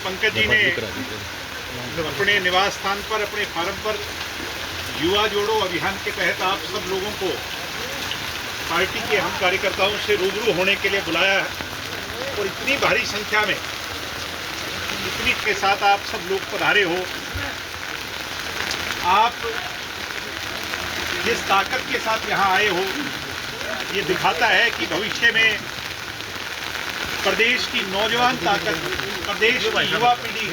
पंकज जी ने अपने निवास स्थान पर, अपने फार्म पर युवा जोड़ो अभियान के तहत आप सब लोगों को पार्टी के हम कार्यकर्ताओं से रूबरू होने के लिए बुलाया है और इतनी भारी संख्या में, इतनी के साथ आप सब लोग पधारे हो। आप जिस ताकत के साथ यहाँ आए हो, ये दिखाता है कि भविष्य में प्रदेश की नौजवान ताकत, प्रदेश की युवा पीढ़ी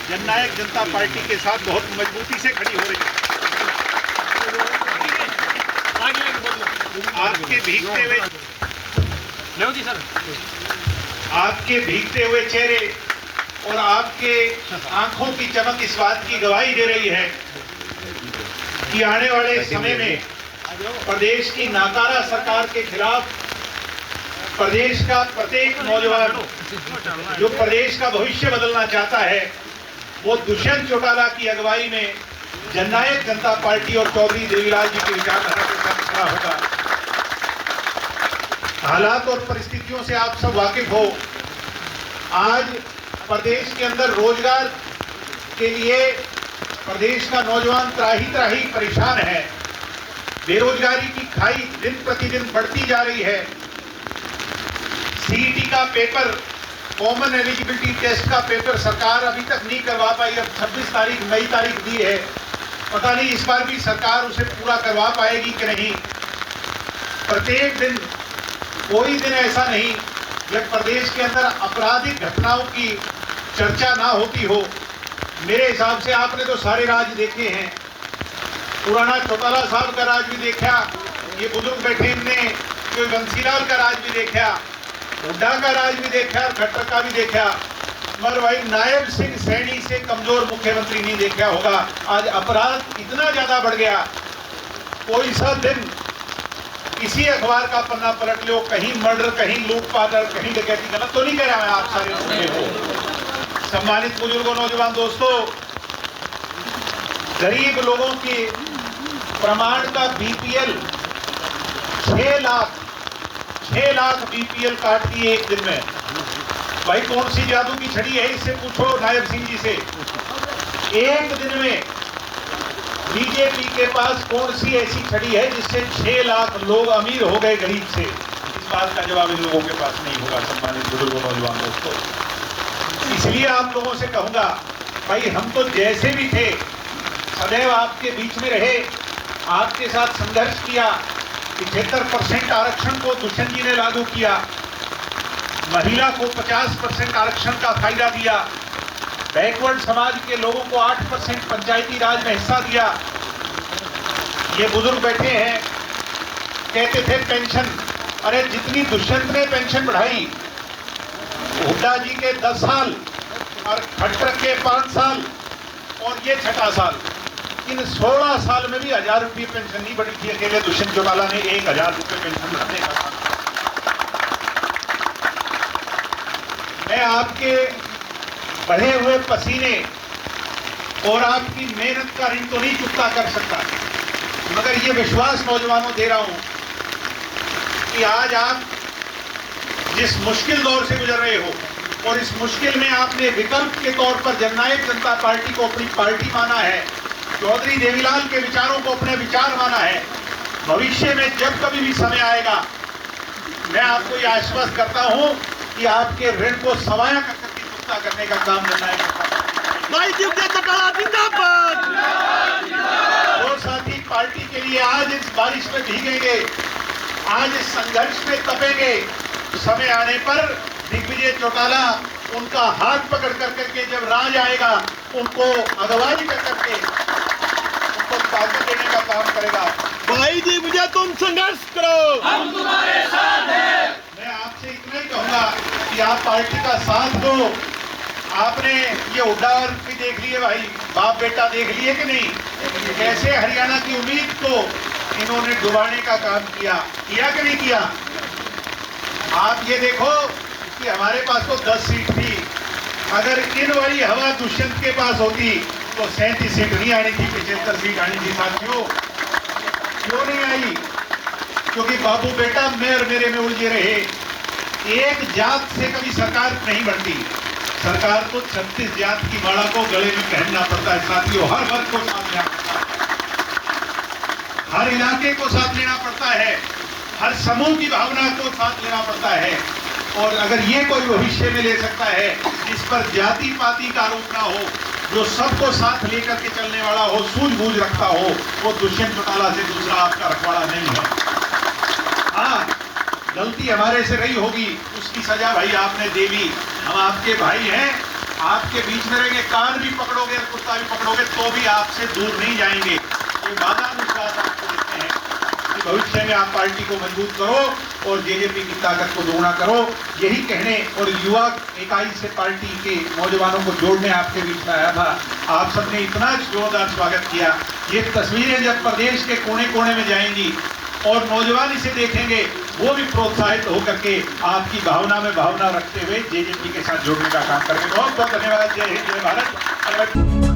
जननायक जनता पार्टी के साथ बहुत मजबूती से खड़ी हो रही है। आपके भीगते हुए चेहरे और आपके आंखों की चमक इस बात की गवाही दे रही है कि आने वाले समय में प्रदेश की नाकारा सरकार के खिलाफ प्रदेश का प्रत्येक नौजवान जो प्रदेश का भविष्य बदलना चाहता है, वो दुष्यंत चौटाला की अगुवाई में जननायक जनता पार्टी और चौधरी देवीलाल जी की विचारधारा के साथ खड़ा होगा। हालात और परिस्थितियों से आप सब वाकिफ हो। आज प्रदेश के अंदर रोजगार के लिए प्रदेश का नौजवान त्राही परेशान है। बेरोजगारी की खाई दिन प्रतिदिन बढ़ती जा रही है। सीईटी का पेपर, कॉमन एलिजिबिलिटी टेस्ट का पेपर सरकार अभी तक नहीं करवा पाई। अब 26 तारीख नई तारीख दी है, पता नहीं इस बार भी सरकार उसे पूरा करवा पाएगी कि नहीं। प्रत्येक दिन, कोई दिन ऐसा नहीं जब प्रदेश के अंदर आपराधिक घटनाओं की चर्चा ना होती हो। मेरे हिसाब से आपने तो सारे राज देखे हैं। पुराना चौटाला साहब का राज भी देखा, ये बुजुर्ग बैठे इनने कोई बंसीलाल का राज भी देखा, हुड्डा का राज भी देखा, खट्टर का भी देखा, मगर भाई नायब सिंह सैनी से कमजोर मुख्यमंत्री नहीं देखा होगा। आज अपराध इतना ज्यादा बढ़ गया, कोई सा दिन किसी अखबार का पन्ना पलट लो, कहीं मर्डर, कहीं लूटपाट, कहीं डकैती। गलत तो नहीं कह रहा मैं आप सारे लोगों को। सम्मानित बुजुर्गों, नौजवान दोस्तों, गरीब लोगों की प्रमाण का बीपीएल 6 लाख बीपीएल काट दिए एक दिन में। भाई कौन सी जादू की छड़ी है, इससे पूछो नायब सिंह जी से। एक दिन में बीजेपी के पास कौन सी ऐसी छड़ी है जिससे 6 लाख लोग अमीर हो गए गरीब से? इस बात का जवाब इन लोगों के पास नहीं होगा। सम्मानित बुजुर्गों, नौजवान दोस्तों, इसलिए आप लोगों से कहूंगा, भाई हम तो जैसे भी थे सदैव आपके बीच में रहे, आपके साथ संघर्ष किया। 75% आरक्षण को दुष्यंत जी ने लागू किया, महिला को 50% आरक्षण का फायदा दिया, बैकवर्ड समाज के लोगों को 8% पंचायती राज में हिस्सा दिया। ये बुजुर्ग बैठे हैं, कहते थे पेंशन, अरे जितनी दुष्यंत ने पेंशन बढ़ाई, हुड्डा जी के 10 साल और खट्टर के 5 साल और ये 6ठा साल, इन 16 साल में भी 1000 रुपये पेंशन नहीं बढ़ी थी। अकेले दुष्यंत चौटाला ने 1000 रुपये पेंशन बढ़ाने का काम। मैं आपके बढ़े हुए पसीने और आपकी मेहनत का ऋण तो नहीं चुकता कर सकता, मगर ये विश्वास नौजवानों दे रहा हूं कि आज आप जिस मुश्किल दौर से गुजर रहे हो और इस मुश्किल में आपने विकल्प के तौर पर जननायक जनता पार्टी को अपनी पार्टी माना है, चौधरी देवीलाल के विचारों को अपने विचार माना है। भविष्य में जब कभी भी समय आएगा, मैं आपको यह आश्वस्त करता हूं कि आपके ऋण को सवाया करके चुकता करने का काम जननायक और साथी पार्टी के लिए आज इस बारिश में भीगेंगे, आज इस संघर्ष में तपेंगे। समय आने पर दिग्विजय चौटाला उनका हाथ पकड़ करके जब राज आएगा, उनको अगवाई कर करके उनको ताकत देने का काम करेगा। भाई जी मुझे तुम संघर्ष करो, हम तुम्हारे साथ हैं। मैं आपसे इतना ही कहूंगा कि आप पार्टी का साथ दो। आपने ये हुड्डा भी देख लिए, भाई बाप बेटा देख लिए कि नहीं, कैसे हरियाणा की उम्मीद को इन्होंने डुबाने का काम किया कि नहीं किया? आप ये देखो कि हमारे पास तो 10 सीट थी, अगर इन वाली हवा दुष्यंत के पास होती तो 37 सीट नहीं आनी थी, 75 सीट आनी थी। साथियों, क्यों नहीं आई? क्योंकि बाबू बेटा मैं और मेरे में उलझे रहे। एक जात से कभी सरकार नहीं बनती, सरकार को 36 जात की माला को गले में पहनना पड़ता है साथियों। हर वर्ग को साथ लेना पड़ता है, हर इलाके को साथ लेना पड़ता है, हर समूह की भावना को साथ लेना पड़ता है। और अगर ये कोई भविष्य में ले सकता है जिस पर जाति पाति का आरोप ना हो, जो सबको साथ लेकर के चलने वाला हो, सूझबूझ रखता हो, वो दुष्यंत चौटाला से दूसरा आपका रखवाड़ा नहीं है। हाँ, गलती हमारे से रही होगी, उसकी सजा भाई आपने दे दी। हम आपके भाई हैं, आपके बीच में रहेंगे, कान भी पकड़ोगे कुत्ता भी पकड़ोगे तो भी आपसे दूर नहीं जाएंगे। ये वादा विश्वास आपको देते हैं कि भविष्य में आप पार्टी को मजबूत करो और जेजेपी की ताकत को दोगुना करो। यही कहने और युवा इकाई से पार्टी के नौजवानों को जोड़ने आपके बीच में आया था। आप सबने इतना जोरदार स्वागत किया। ये तस्वीरें जब प्रदेश के कोने कोने में जाएंगी और नौजवान इसे देखेंगे, वो भी प्रोत्साहित होकर के आपकी भावना में भावना रखते हुए जेजेपी के साथ जुड़ने का काम करेंगे। बहुत बहुत धन्यवाद। जय हिंद, जय भारत।